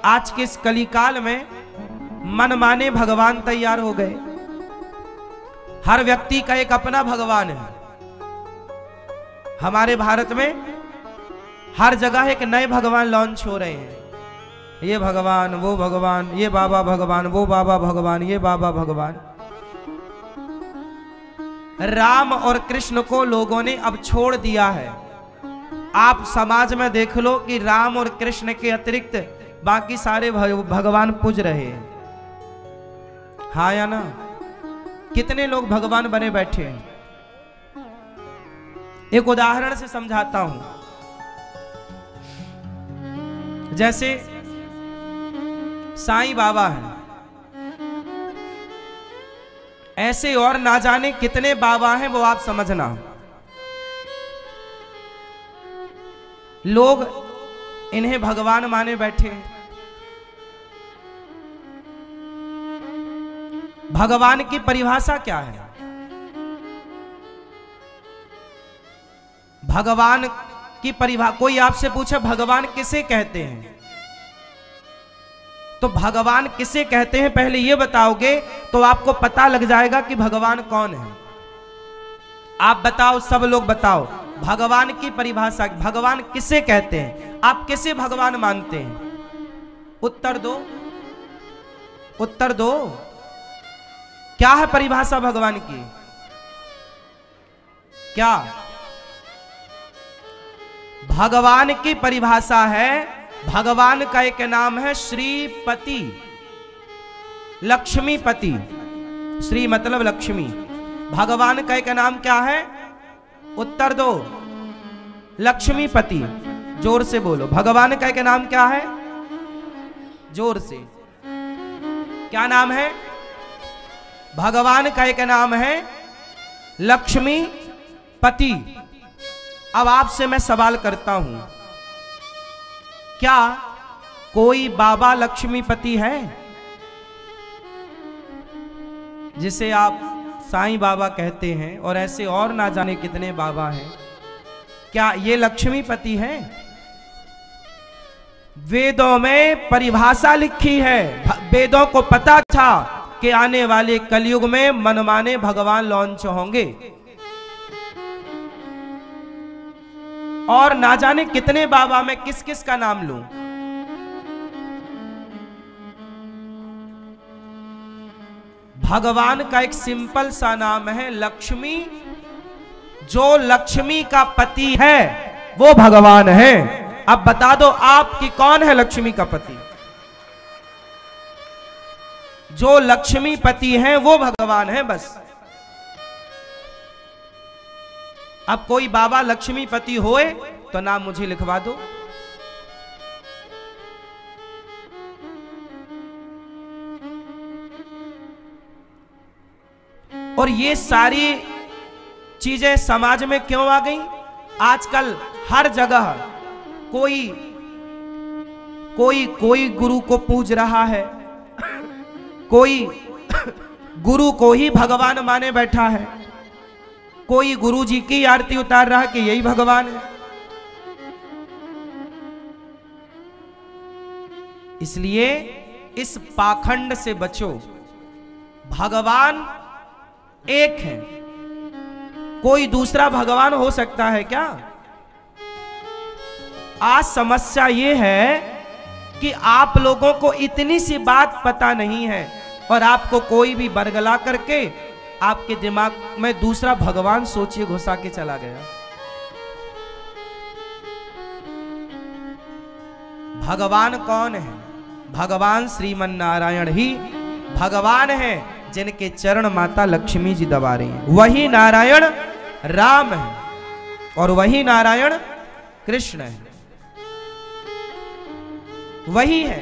आज के इस कलिकाल में मनमाने भगवान तैयार हो गए। हर व्यक्ति का एक अपना भगवान है। हमारे भारत में हर जगह एक नए भगवान लॉन्च हो रहे हैं। ये भगवान, वो भगवान, ये बाबा भगवान, वो बाबा भगवान, ये बाबा भगवान। राम और कृष्ण को लोगों ने अब छोड़ दिया है। आप समाज में देख लो कि राम और कृष्ण के अतिरिक्त बाकी सारे भगवान पूज रहे हैं। हाँ या ना? कितने लोग भगवान बने बैठे हैं। एक उदाहरण से समझाता हूं। जैसे साईं बाबा हैं, ऐसे और ना जाने कितने बाबा हैं, वो आप समझना। लोग इन्हें भगवान माने बैठे हैं। भगवान की परिभाषा क्या है? भगवान की परिभाषा, कोई आपसे पूछे भगवान किसे कहते हैं, तो भगवान किसे कहते हैं पहले ये बताओगे तो आपको पता लग जाएगा कि भगवान कौन है। आप बताओ, सब लोग बताओ, भगवान की परिभाषा, भगवान किसे कहते हैं? आप किसे भगवान मानते हैं? उत्तर दो, उत्तर दो। क्या है परिभाषा भगवान की? क्या भगवान की परिभाषा है? भगवान का एक नाम है श्रीपति, लक्ष्मीपति। श्री मतलब लक्ष्मी। भगवान का एक नाम क्या है? उत्तर दो। लक्ष्मीपति। जोर से बोलो, भगवान का एक नाम क्या है? जोर से। क्या नाम है? भगवान का एक नाम है लक्ष्मीपति। अब आपसे मैं सवाल करता हूं, क्या कोई बाबा लक्ष्मीपति है? जिसे आप साईं बाबा कहते हैं, और ऐसे और ना जाने कितने बाबा हैं, क्या ये लक्ष्मीपति हैं? वेदों में परिभाषा लिखी है। वेदों को पता था कि आने वाले कलयुग में मनमाने भगवान लॉन्च होंगे, और ना जाने कितने बाबा, मैं किस किस का नाम लूं। भगवान का एक सिंपल सा नाम है लक्ष्मी। जो लक्ष्मी का पति है वो भगवान है। अब बता दो आपकी कौन है लक्ष्मी का पति? जो लक्ष्मी पति है वो भगवान है, बस। अब कोई बाबा लक्ष्मीपति होए तो नाम मुझे लिखवा दो। और ये सारी चीजें समाज में क्यों आ गई? आजकल हर जगह कोई कोई कोई गुरु को पूज रहा है, कोई गुरु को ही भगवान माने बैठा है, कोई गुरु जी की आरती उतार रहा है कि यही भगवान है। इसलिए इस पाखंड से बचो। भगवान एक है, कोई दूसरा भगवान हो सकता है क्या? आज समस्या यह है कि आप लोगों को इतनी सी बात पता नहीं है, और आपको कोई भी बरगला करके आपके दिमाग में दूसरा भगवान सोचिए घुसा के चला गया। भगवान कौन है? भगवान श्रीमन नारायण ही भगवान है, जिनके चरण माता लक्ष्मी जी दबा रही हैं। वही नारायण राम है, और वही नारायण कृष्ण है। वही है,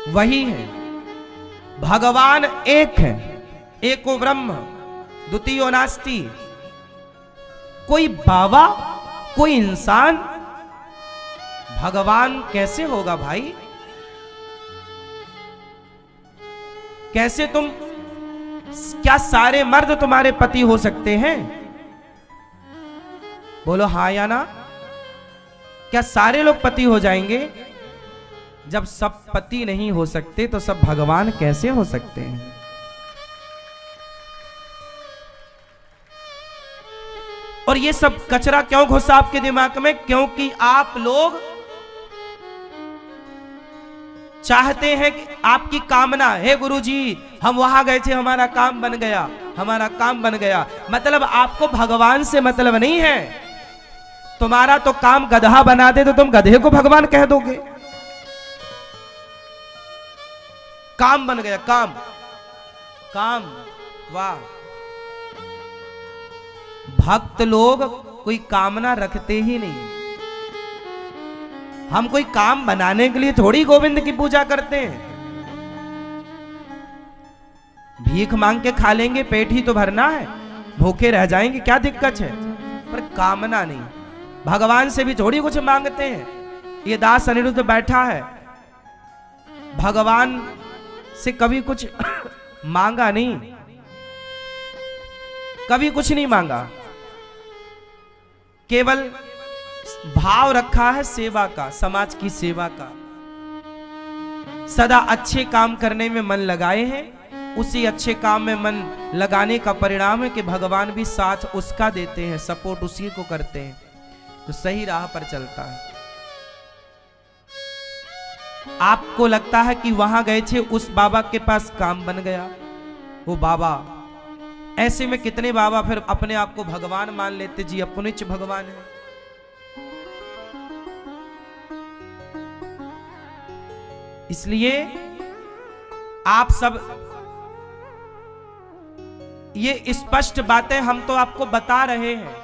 वही है। भगवान एक है, एको ब्रह्म द्वितीयो नास्ति। कोई बाबा, कोई इंसान भगवान कैसे होगा भाई? कैसे तुम, क्या सारे मर्द तुम्हारे पति हो सकते हैं? बोलो हाँ या ना। क्या सारे लोग पति हो जाएंगे? जब सब पति नहीं हो सकते तो सब भगवान कैसे हो सकते हैं? और ये सब कचरा क्यों घुसा आपके दिमाग में? क्योंकि आप लोग चाहते हैं कि आपकी कामना है, गुरुजी हम वहां गए थे, हमारा काम बन गया, हमारा काम बन गया। मतलब आपको भगवान से मतलब नहीं है। तुम्हारा तो काम गधा बना दे तो तुम गधे को भगवान कह दोगे। काम बन गया, काम काम, वाह। भक्त लोग कोई कामना रखते ही नहीं। हम कोई काम बनाने के लिए थोड़ी गोविंद की पूजा करते हैं। भीख मांग के खा लेंगे, पेट ही तो भरना है, भूखे रह जाएंगे, क्या दिक्कत है? पर कामना नहीं। भगवान से भी थोड़ी कुछ मांगते हैं। ये दास अनिरुद्ध बैठा है, भगवान से कभी कुछ मांगा नहीं, कभी कुछ नहीं मांगा, केवल भाव रखा है सेवा का, समाज की सेवा का। सदा अच्छे काम करने में मन लगाए हैं। उसी अच्छे काम में मन लगाने का परिणाम है कि भगवान भी साथ उसका देते हैं, सपोर्ट उसी को करते हैं, तो सही राह पर चलता है। आपको लगता है कि वहां गए थे, उस बाबा के पास काम बन गया, वो बाबा। ऐसे में कितने बाबा फिर अपने आप को भगवान मान लेते, जी अपने च भगवान है। इसलिए आप सब ये स्पष्ट बातें हम तो आपको बता रहे हैं।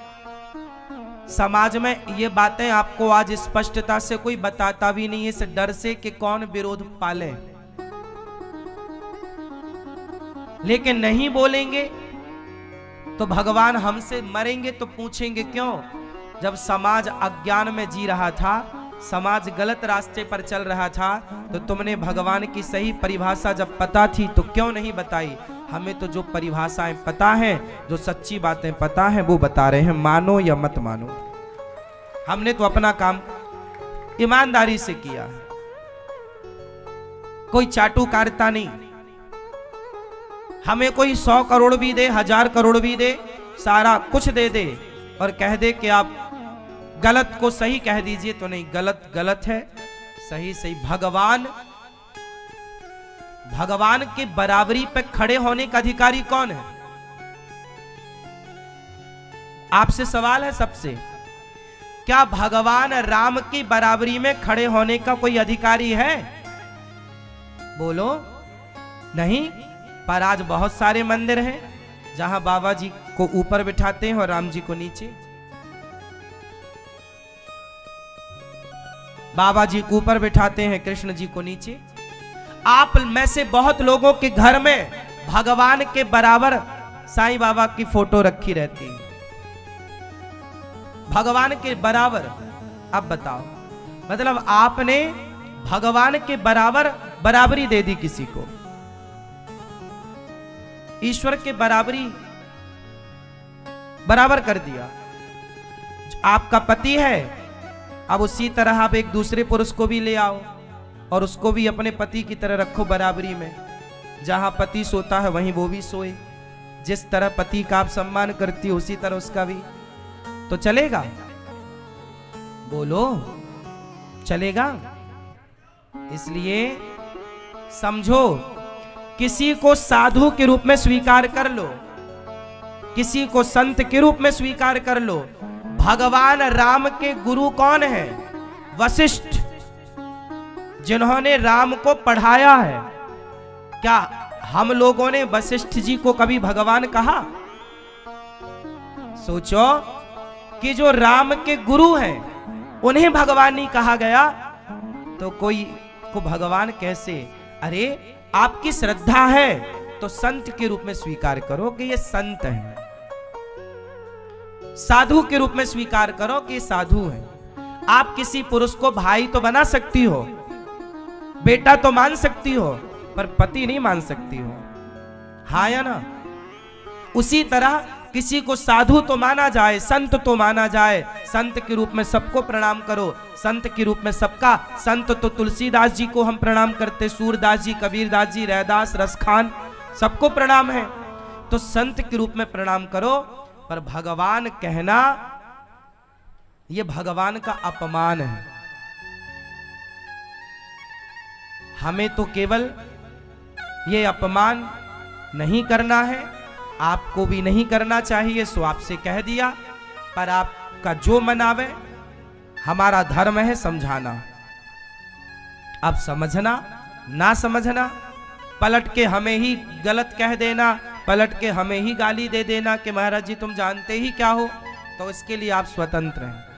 समाज में ये बातें आपको आज स्पष्टता से कोई बताता भी नहीं है, इस डर से कि कौन विरोध पाले। लेकिन नहीं बोलेंगे तो भगवान हमसे मरेंगे तो पूछेंगे क्यों? जब समाज अज्ञान में जी रहा था, समाज गलत रास्ते पर चल रहा था, तो तुमने भगवान की सही परिभाषा जब पता थी तो क्यों नहीं बताई? हमें तो जो परिभाषाएं पता हैं, जो सच्ची बातें पता हैं, वो बता रहे हैं, मानो या मत मानो। हमने तो अपना काम ईमानदारी से किया, कोई चाटुकारिता नहीं। हमें कोई 100 करोड़ भी दे, 1000 करोड़ भी दे, सारा कुछ दे दे और कह दे कि आप गलत को सही कह दीजिए, तो नहीं, गलत गलत है, सही सही। भगवान के बराबरी पे खड़े होने का अधिकारी कौन है? आपसे सवाल है सबसे, क्या भगवान राम की बराबरी में खड़े होने का कोई अधिकारी है? बोलो नहीं। पर आज बहुत सारे मंदिर हैं जहां बाबा जी को ऊपर बिठाते हैं और राम जी को नीचे। बाबा जी को ऊपर बिठाते हैं, कृष्ण जी को नीचे। आप में से बहुत लोगों के घर में भगवान के बराबर साईं बाबा की फोटो रखी रहती है, भगवान के बराबर। अब बताओ, मतलब आपने भगवान के बराबर बराबरी दे दी किसी को, ईश्वर के बराबरी बराबर कर दिया। आपका पति है, अब उसी तरह आप एक दूसरे पुरुष को भी ले आओ और उसको भी अपने पति की तरह रखो बराबरी में। जहां पति सोता है वहीं वो भी सोए। जिस तरह पति का आप सम्मान करती हो उसी तरह उसका भी, तो चलेगा? बोलो चलेगा? इसलिए समझो, किसी को साधु के रूप में स्वीकार कर लो, किसी को संत के रूप में स्वीकार कर लो। भगवान राम के गुरु कौन है? वशिष्ठ, जिन्होंने राम को पढ़ाया है। क्या हम लोगों ने वशिष्ठ जी को कभी भगवान कहा? सोचो कि जो राम के गुरु हैं उन्हें भगवान नहीं कहा गया, तो कोई को भगवान कैसे? अरे आपकी श्रद्धा है तो संत के रूप में स्वीकार करो कि ये संत हैं, साधु के रूप में स्वीकार करो कि साधु हैं। आप किसी पुरुष को भाई तो बना सकती हो, बेटा तो मान सकती हो, पर पति नहीं मान सकती हो, हाँ या ना? उसी तरह किसी को साधु तो माना जाए, संत तो माना जाए, संत के रूप में सबको प्रणाम करो। संत के रूप में सबका, संत तो तुलसीदास जी को हम प्रणाम करते, सूरदास जी, कबीरदास जी, रैदास, रसखान, सबको प्रणाम है। तो संत के रूप में प्रणाम करो, पर भगवान कहना ये भगवान का अपमान है। हमें तो केवल ये अपमान नहीं करना है, आपको भी नहीं करना चाहिए, सो आपसे कह दिया। पर आपका जो मन आवे, हमारा धर्म है समझाना। अब समझना ना समझना, पलट के हमें ही गलत कह देना, पलट के हमें ही गाली दे देना कि महाराज जी तुम जानते ही क्या हो, तो इसके लिए आप स्वतंत्र हैं।